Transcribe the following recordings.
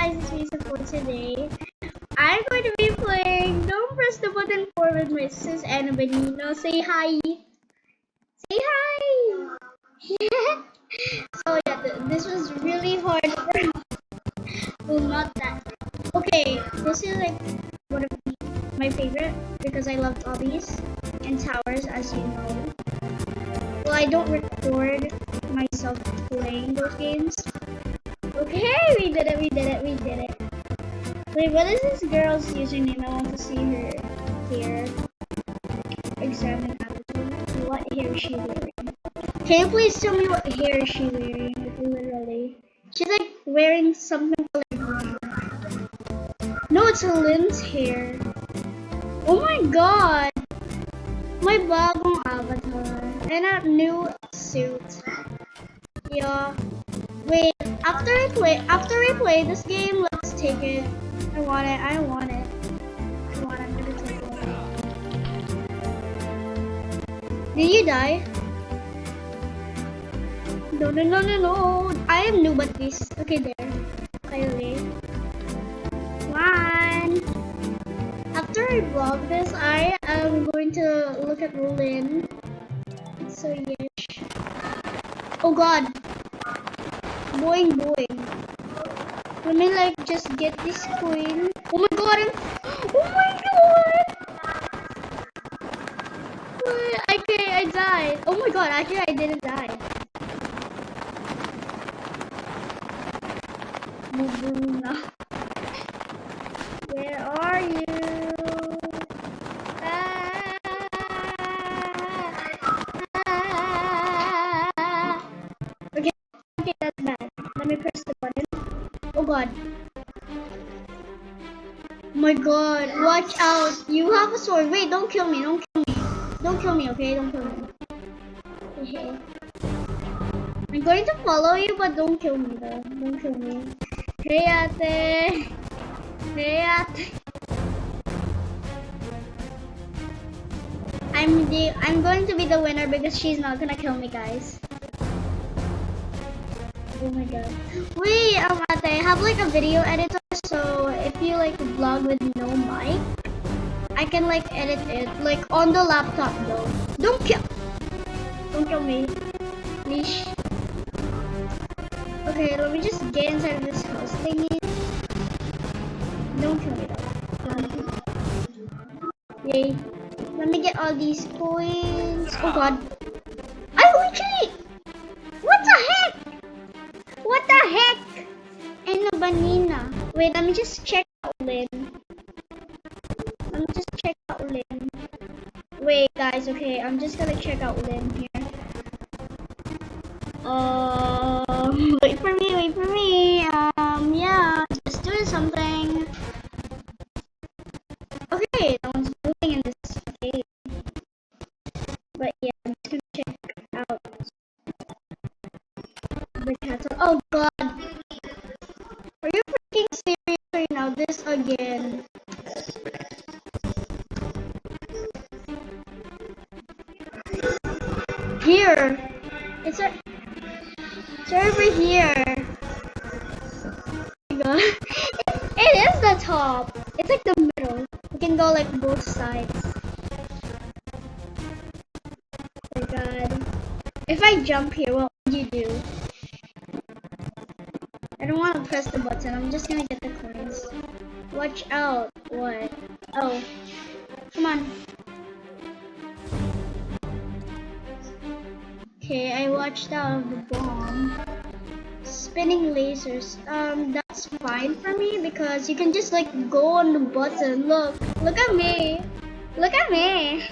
guys, it's Lisa for today. I'm going to be playing Don't Press the Button 4 with my sis Anna Benino. Say hi! Say hi! So yeah, this was really hard for well, not that. Okay, this is like one of my favorite because I love obbies and towers, as you know. Well, I don't record myself playing those games. Okay, we did it, we did it, we did it. Wait, what is this girl's username? I want to see her hair. Examine attitude. What hair is she wearing? Can you please tell me what hair is she wearing? Like, literally. She's like wearing something colored green. No, it's Lynn's hair. Oh my god! My bagong avatar. And a new suit. Yeah. Wait, after we play this game, let's take it. I want it, I'm gonna take it. Did you die? No. I am new but this. Okay, there. Okay, one. After I vlog this, I am going to look at Lynn. So yes. Oh god. Boing. Let me like just get this coin. Oh my god! Oh my god! Okay, I died. Oh my god! Actually, I didn't die. Where are you? Okay, that's bad. Let me press the button. Oh god. Oh my god, watch out. You have a sword. Wait, don't kill me, Don't kill me, okay? Don't kill me. Okay. I'm going to follow you, but don't kill me though. Don't kill me. Hey ate. I'm going to be the winner because she's not gonna kill me, guys. Oh my god. Wait, ate, I have like a video editor, so if you like vlog with no mic, I can like edit it like on the laptop though. Don't kill me. Please. Okay, let me just get inside of this house thingy. Don't kill me though. Yay. Let me get all these coins. Oh god. I literally. What the heck? And a banana. Wait, let me just check out Lynn. Wait, guys, okay, I'm just gonna check out Lynn here. Wait for me. Yeah, just doing something. Okay, no one's moving in this cave. But yeah, I'm just gonna check out the castle. Oh god. Are you freaking serious right now? This again. Here. It's over here. Oh my god. It is the top. It's like the middle. You can go like both sides. Oh my god. If I jump here, what would you do? I don't want to press the button. I'm just gonna get the coins. Watch out. What? Oh. Come on. Okay, I watched out of the bomb. Spinning lasers. That's fine for me because you can just like go on the button. Look at me. Look at me.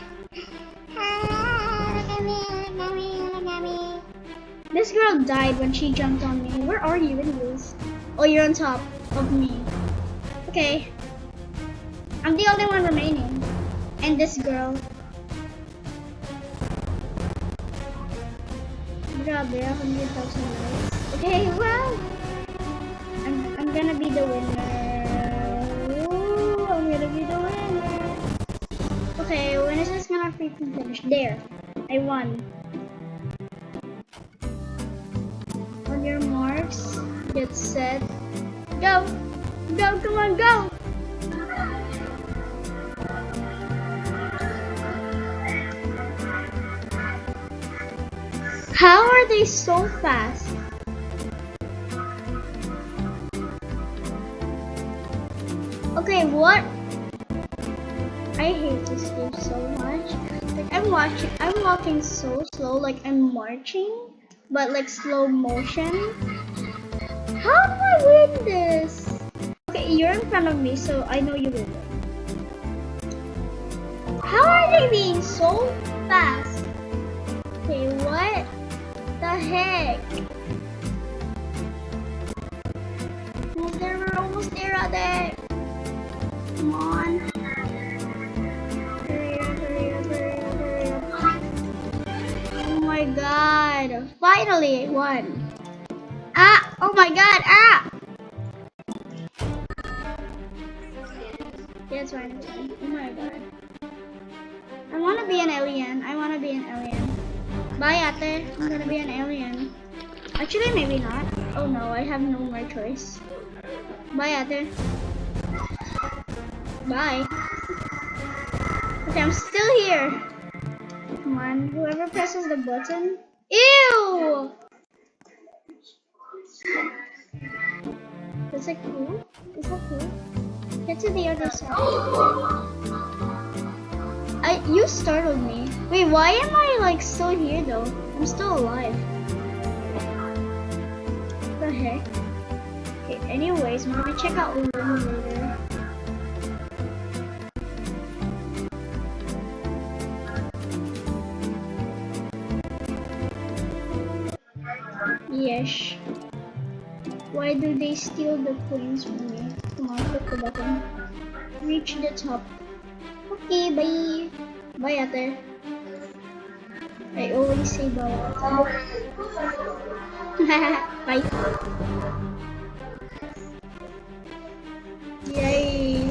This girl died when she jumped on me. Where are you anyways? Oh, you're on top of me. Okay. I'm the only one remaining. And this girl. Grabe, 100,000 likes. Okay, well, I'm gonna be the winner. Ooh, I'm gonna be the winner. Okay, when is this gonna freaking finish? There, I won. On your marks, get set, go. Go, come on, go! How are they so fast? Okay, what? I hate this game so much. Like I'm walking so slow, like I'm marching, but like slow motion. How do I win this? Okay, you're in front of me, so I know you will win. How are they being so fast? Okay, what the heck? We're almost there, Ade. Come on. Hurry up, hurry up, hurry up, hurry up. Oh my god. Finally, I won. Ah! Oh my god! Ah! Yes, finally. Oh my god. I wanna be an alien. I wanna be an alien. Bye, Ate. I'm gonna be an alien. Actually, maybe not. Oh no, I have no more choice. Bye, Ate. Bye. Okay, I'm still here. Come on, whoever presses the button. Ew! Is it cool? Is that cool? Get to the other side. You startled me. Wait, why am I like still here though? I'm still alive. What the heck? Okay, anyways, I'm gonna check out Lim later. Yes. Why do they steal the coins from me? Come on, click the button. Reach the top. Okay, bye. Bye, Ate. I always say bye, Ate. Bye. Yay.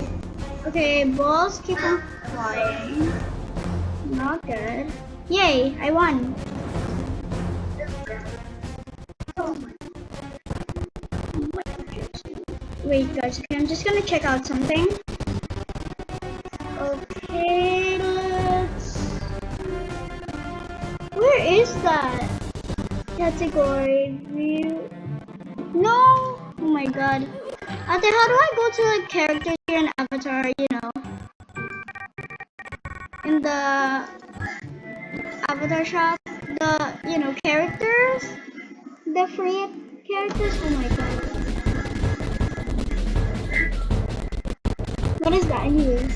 Okay, balls keep on flying. Not good. Yay, I won. Wait, guys, okay, I'm just gonna check out something. Okay, let's... Where is that? Category view. No! Oh my god. Ate, how do I go to like characters here in Avatar, you know? In the Avatar shop? The, you know, characters? The free characters? Oh my god. What is that? Anyways?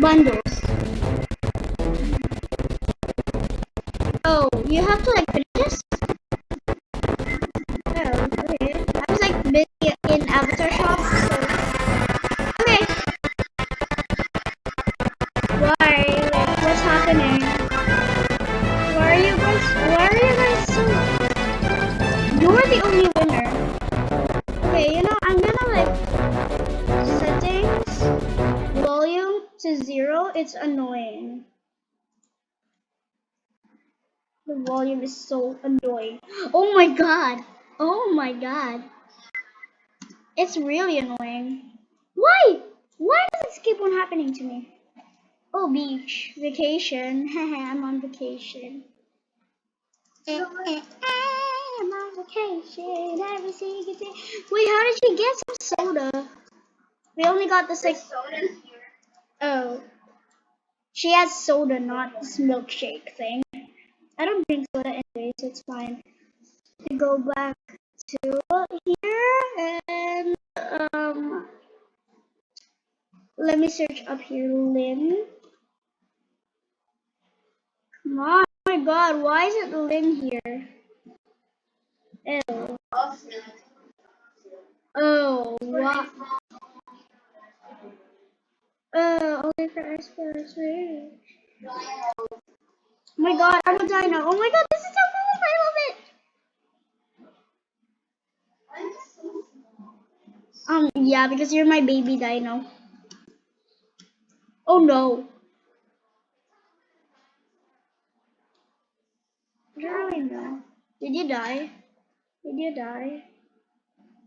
Bundles. Oh, you have to like finish this? Oh, okay. I was like busy in Avatar shop, so... Okay. Why? Like, what's happening? Why are you guys so... You're the only winner. Okay, you know, I'm gonna like... Settings... Volume to 0, it's annoying. The volume is so annoying. Oh my god! Oh my god. It's really annoying. Why? Why does this keep on happening to me? Oh, beach. Vacation. Haha, I'm on vacation. I'm on vacation. Every single day. Wait, how did you get some soda? We only got the six. Oh. She has soda, not this milkshake thing. I don't drink soda anyways, so it's fine. We go back to here and let me search up here, Lynn. Come on. Oh my god, why is it Lynn here? Ew. Oh, what? Oh, only for exploration. Oh my god, I'm a dino. Oh my god, this is so cool. I love it. Yeah, because you're my baby dino. Oh no. I don't really know. Did you die? Did you die?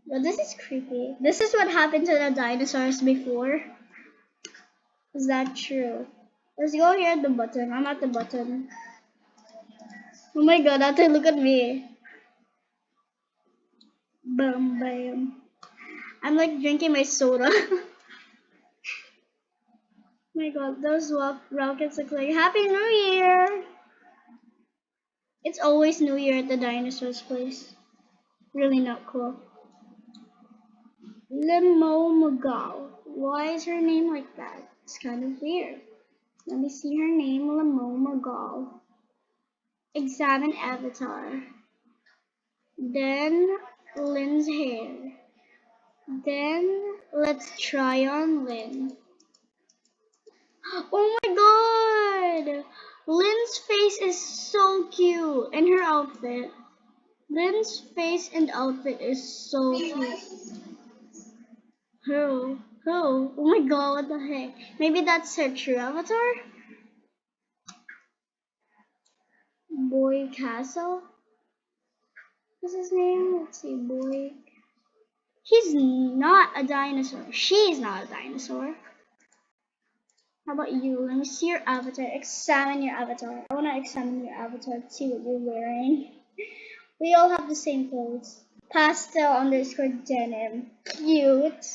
Well, this is creepy. This is what happened to the dinosaurs before. Is that true? Let's go here at the bottom. I'm at the bottom. Oh my god, Ate, look at me. Bam, bam. I'm like drinking my soda. My god, those rockets look like Happy New Year! It's always New Year at the dinosaurs place. Really not cool. Lemomagal. Why is her name like that? It's kind of weird. Let me see her name, Lemomagal. Examine avatar. Then Lynn's hair. Then let's try on Lynn. Oh my god! Lynn's face is so cute and her outfit. Lynn's face and outfit is so cute. Who? Who? Oh my god, what the heck? Maybe that's her true avatar? Boy Castle? What's his name? Let's see, Boy. He's not a dinosaur. She's not a dinosaur. How about you? Let me see your avatar. Examine your avatar. I want to examine your avatar to see what you're wearing. We all have the same clothes. Pastel underscore denim. Cute.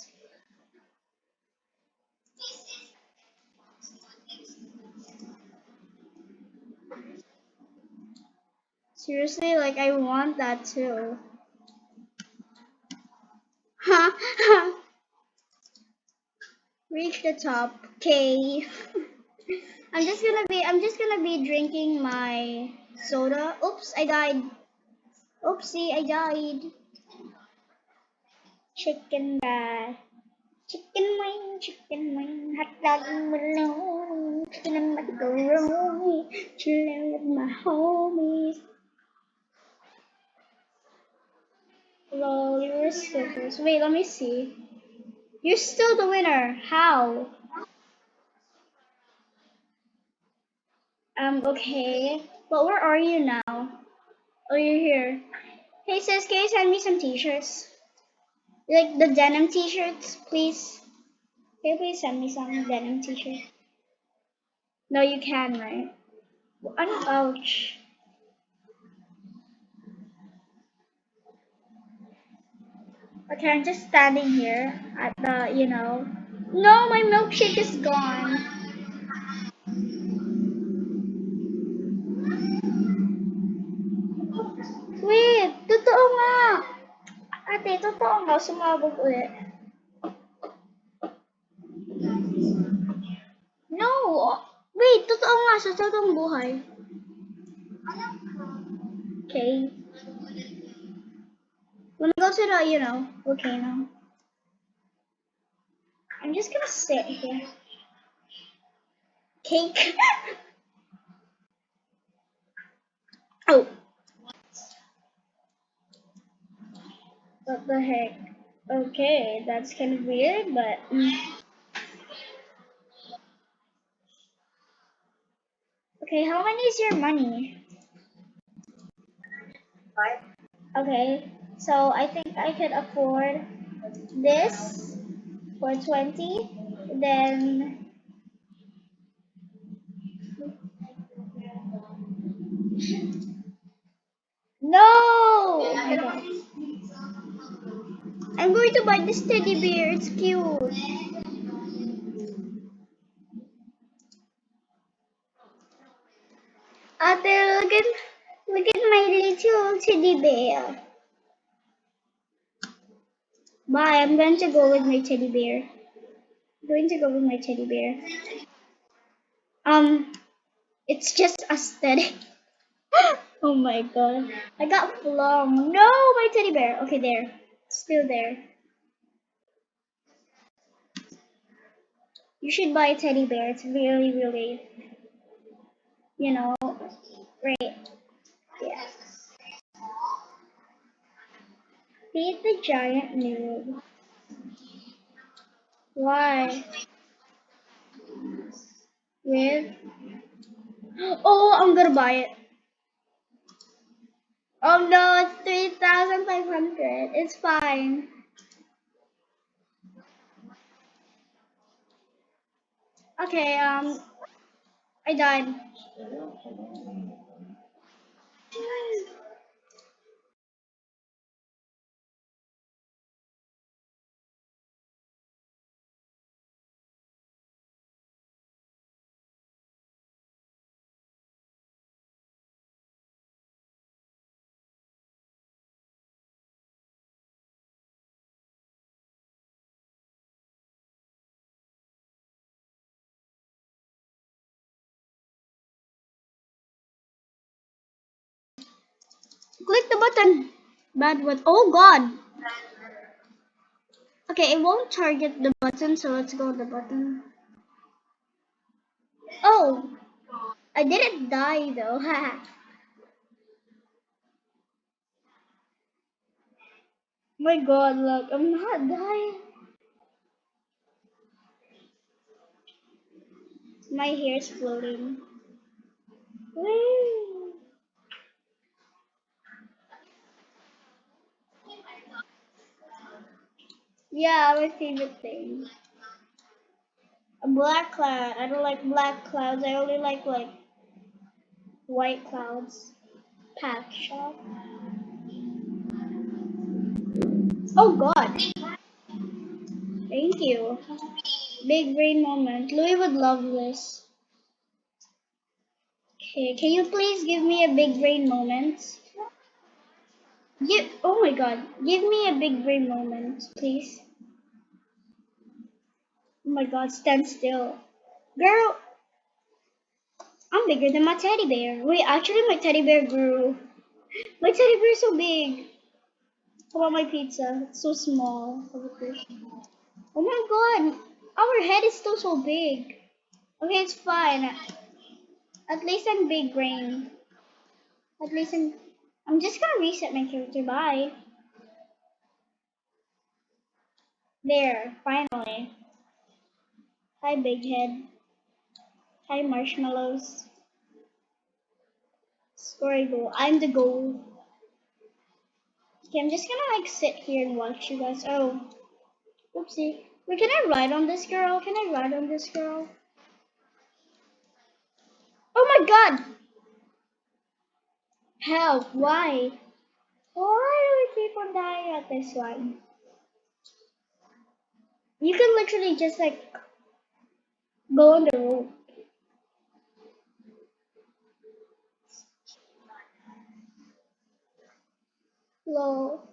Seriously, like I want that too. Reach the top. Okay. I'm just gonna be drinking my soda. Oops, I died. Oopsie, I died. Chicken guy. Chicken wing, hot dog and malone, chicken and macaroni, chilling with my homies. Lol, you're so close. Wait, let me see. You're still the winner. How? Okay. But where are you now? Oh, you're here. Hey sis, can you send me some t-shirts? Like the denim t-shirts, please? Can you please send me some denim t-shirts? No, you can, right? Ouch. Okay, I'm just standing here at the. No, my milkshake is gone. Wait, totoo nga. Ate, totoo nga, sumabog ulit. No! Wait, totoo nga sa totoong buhay. Okay. Wanna go to the volcano? I'm just gonna sit here. Cake. Oh, what the heck? Okay, that's kind of weird, but okay. How many is your money? Okay, so I think I could afford this for 20. Then no! Oh my god. I'm going to buy this teddy bear. It's cute. Ate, look at my little teddy bear. Bye. I'm going to go with my teddy bear. I'm going to go with my teddy bear. Um, it's just aesthetic. Oh my god. I got flung. No, my teddy bear. Okay, there. Still there. You should buy a teddy bear. It's really, really, great. Yeah. Feed the giant noob. Why? With? Oh, I'm gonna buy it. Oh no, it's 3,500. It's fine. Okay, I died. Click the button. Bad what? Oh God. Okay, it won't target the button, so let's go with the button. Oh, I didn't die though. My God, look, I'm not dying. My hair's floating. Woo. Yeah, my favorite thing. A black cloud. I don't like black clouds. I only like white clouds. Path shop. Oh God. Thank you. Big brain moment. Louis would love this. Okay, can you please give me a big brain moment? Oh my God. Give me a big brain moment, please. Oh my God, stand still. Girl, I'm bigger than my teddy bear. Wait, actually my teddy bear grew. My teddy bear is so big. How about my pizza? It's so small. Oh my God. Our head is still so big. Okay, it's fine. At least I'm big brain. At least I'm just gonna reset my character. Bye. There, finally. Hi, big head. Hi, marshmallows. Score a goal. I'm the goal. Okay, I'm just gonna like sit here and watch you guys. Oh, oopsie. Wait, can I ride on this girl? Can I ride on this girl? Oh my God! Help! Why? Why do we keep on dying at this one? You can literally just like go on the rope. Lol.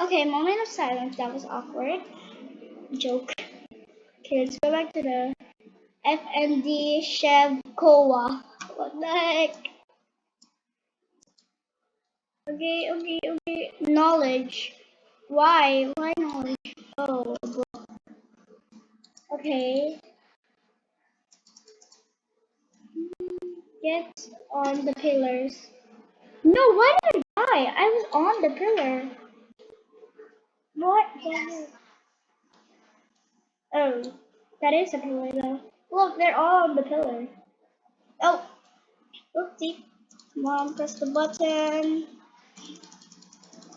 Okay, moment of silence. That was awkward. Joke. Okay, let's go back to the FND Shevkova. What the heck? Okay. Knowledge. Why? Why knowledge? Oh, okay. Get on the pillars. No, why did I die? I was on the pillar. What the heck? Oh, that is a pillar though. Look, they're all on the pillar. Oh, oopsie. Mom, press the button.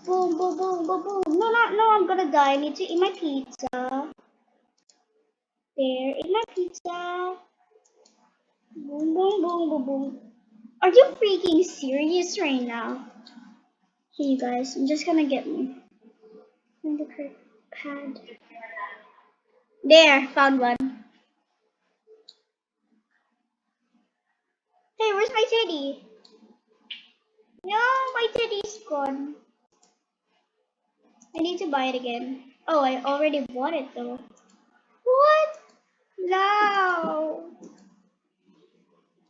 Boom, boom, boom, boom, boom. No, I'm gonna die. I need to eat my pizza. There, eat my pizza. Boom, boom, boom, boom, boom. Are you freaking serious right now? Hey, you guys, I'm just gonna get me. In the pad. There, found one. Hey, where's my teddy? No, my teddy's gone. I need to buy it again. Oh, I already bought it though. What? No.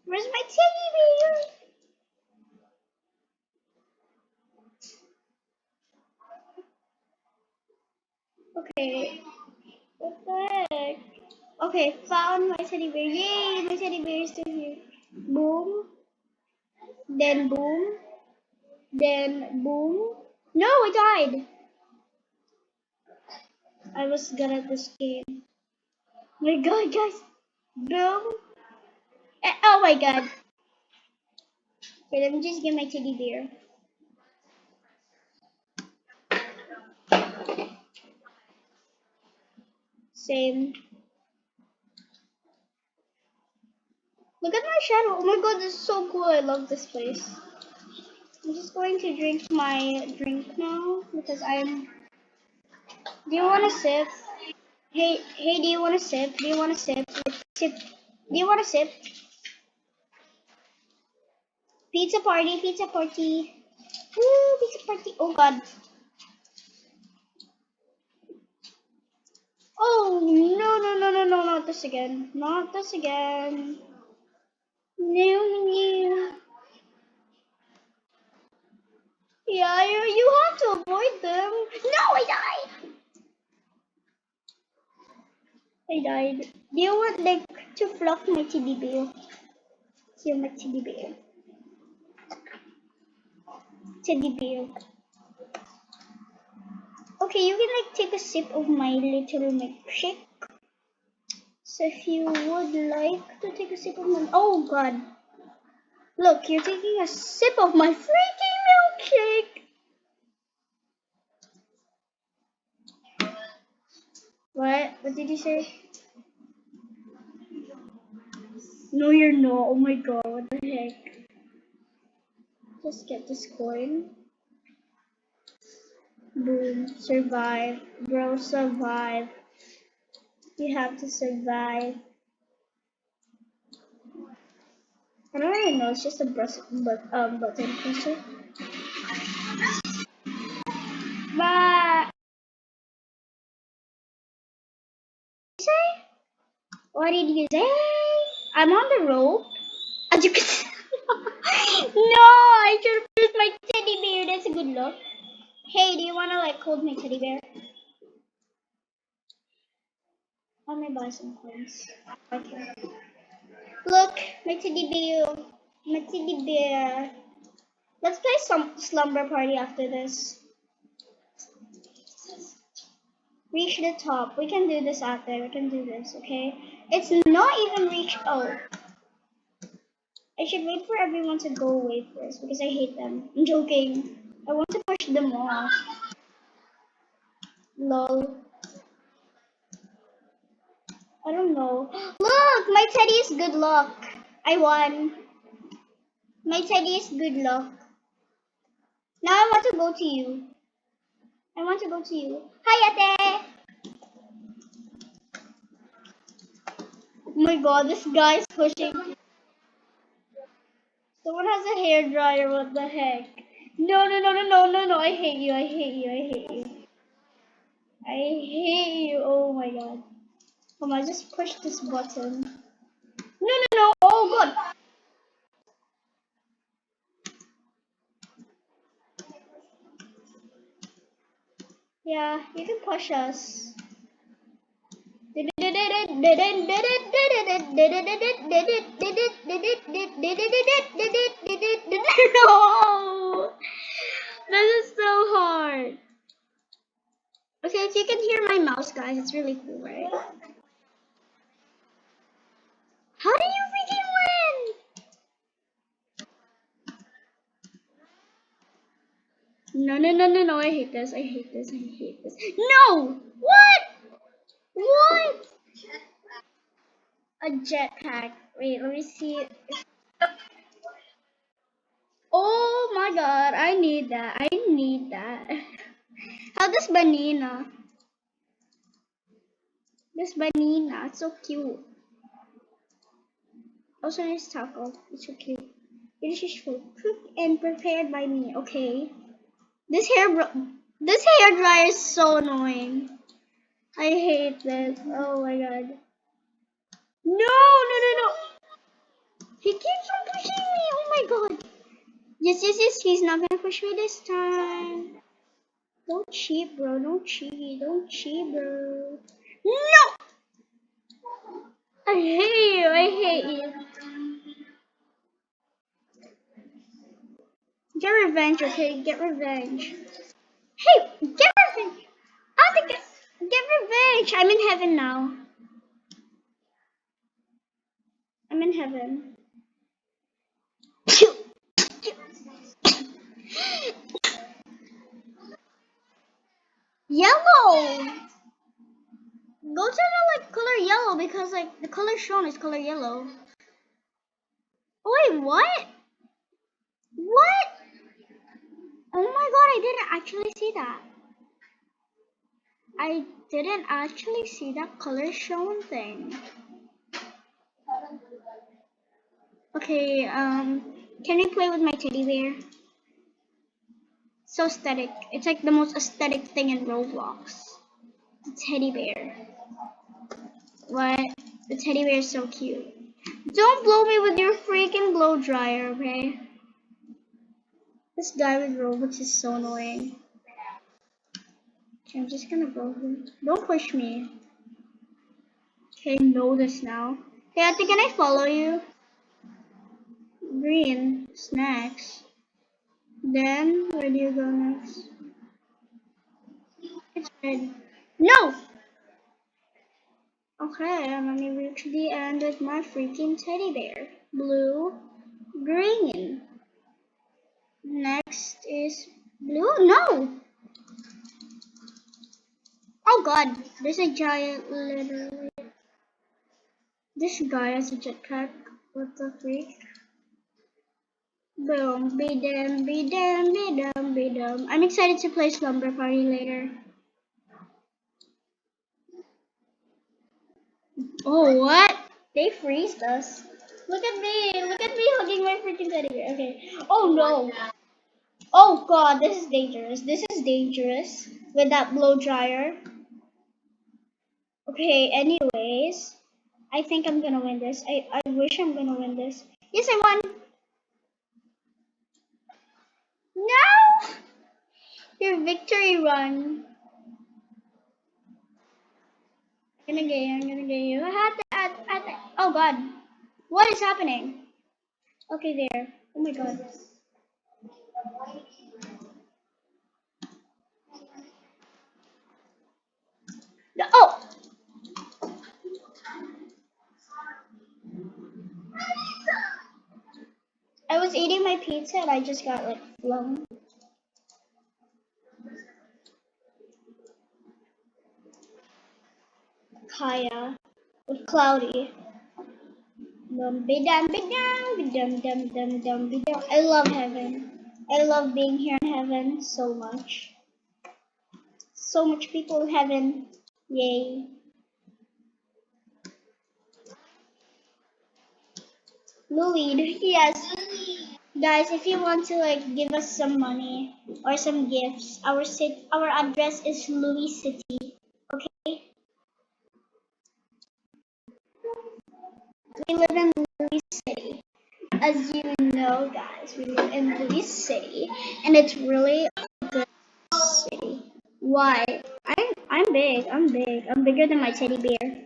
Where's my teddy bear? Okay. What the heck? Okay, found my teddy bear. Yay, my teddy bear is still here. Boom. Then boom. Then boom. No, I died. I was good at this game. My God, guys. Boom. Oh my god. Okay, let me just get my teddy bear. Same. Look at my shadow. Oh my god, this is so cool. I love this place. I'm just going to drink my drink now because I'm. Do you want to sip? Hey, do you want to sip? Do you want to sip? Sip. Do you want to sip? Pizza party, pizza party. Woo, pizza party. Oh god. Oh no, no, no, no, no, not this again. Not this again. No, no. Yeah, you have to avoid them. No, I died. I died. Do you want like to fluff my teddy bear? See my teddy bear. Teddy bear. Okay, you can like take a sip of my little milkshake. So if you would like to take a sip of my, oh god, look, you're taking a sip of my freaking milkshake. What? What did you say? No, you're not. Oh my god, what the heck? Just get this coin. Boom. Survive. Bro, survive. You have to survive. I don't really know. It's just a button pusher. But say? What did you say? I'm on the rope. As you can see. No, I should have used my teddy bear. That's a good look. Hey, do you wanna like hold my teddy bear? Let me buy some coins. Okay. Look, my teddy bear. My teddy bear. Let's play some slumber party after this. Reach the top. We can do this out there. We can do this, okay? It's not even reach. Oh, I should wait for everyone to go away first because I hate them. I'm joking. I want to push them off. Lol. I don't know. Look, my teddy is good luck. I won. My teddy is good luck. Now I want to go to you. I want to go to you. Hi, Ate. Oh my god, this guy is pushing. Someone has a hair dryer. What the heck? No, no, no, no, no, no, no. I hate you. I hate you. I hate you. I hate you. Oh my god. Come on, just push this button. No, no, no. Oh god. Yeah, you can push us. No! This is so hard. Okay, if you can hear my mouse, guys, it's really cool, right? How do you freaking win? No, no, no, no, no, I hate this, I hate this, I hate this. No! What? What? A jetpack. Wait, let me see. Oh my god, I need that. I need that. How this banana? This banana, it's so cute. Also nice taco. It's so cute. It is just cooked and prepared by me. Okay. This this hair dryer is so annoying. I hate this. Oh my god. No, no, no, no. He keeps on pushing me. Oh my god. Yes, yes, yes. He's not gonna push me this time. Don't cheat, bro. Don't cheat. Don't cheat, bro. No. I hate you. I hate you. Get revenge, okay? Get revenge. Hey, get revenge. Get revenge. I'm in heaven now. I'm in heaven. Yellow. Go to the like color yellow because like the color shown is color yellow. Wait, what? What? Oh my god, I didn't actually see that. I didn't actually see that color shown thing. Okay, can we play with my teddy bear? So aesthetic. It's like the most aesthetic thing in Roblox. The teddy bear. What? The teddy bear is so cute. Don't blow me with your freaking blow dryer, okay? This guy with Robux is so annoying. Okay, I'm just gonna blow him. Don't push me. Okay, know this now. Hey, Ate, can I follow you? Green. Snacks. Then, where do you go next? It's red. No! Okay, let me reach the end with my freaking teddy bear. Blue. Green. Next is blue? No! Oh god, there's a giant literally. This guy has a jetpack. What the freak? Boom, be dum, be dum, be dum, be dum. I'm excited to play Slumber Party later. Oh, what? They freezed us. Look at me. Look at me hugging my freaking teddy bear. Okay. Oh no. Oh god, this is dangerous. This is dangerous with that blow dryer. Okay, anyways. I think I'm gonna win this. I wish I'm gonna win this. Yes, I won. No! Your victory run. I'm gonna get you. Oh god. What is happening? Okay, there. Oh my god. Oh! I was eating my pizza and I just got like flown. Kaya with Cloudy. Dum be dum be dum be dum dum dum dum be dum. I love heaven. I love being here in heaven so much. So much people in heaven. Yay. Louis, yes. Guys, if you want to like give us some money or some gifts, our address is Louis City. Okay? We live in Louis City. As you know, guys, we live in Louis City, and it's really a good city. Why? I'm big. I'm big. I'm bigger than my teddy bear.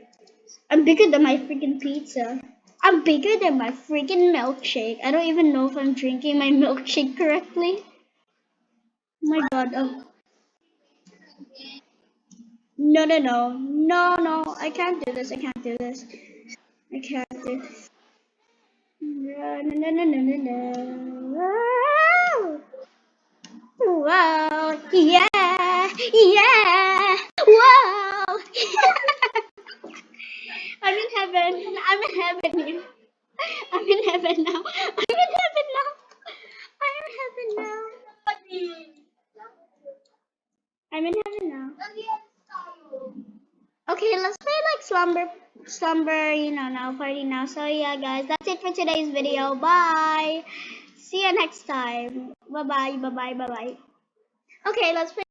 I'm bigger than my freaking pizza. I'm bigger than my freaking milkshake. I don't even know if I'm drinking my milkshake correctly. Oh my god. Oh. No, no, no. No, no. I can't do this. I can't do this. I can't do this. No, no, no, no, no, no, no. Wow. Yeah. Yeah. Wow. I'm in heaven. I'm in heaven here. I'm in heaven now. I'm in heaven now. I'm in heaven now. I'm in heaven now. Okay, let's play like slumber, now party now. So yeah, guys, that's it for today's video. Bye. See you next time. Bye bye. Bye bye. Bye bye. Okay, let's play.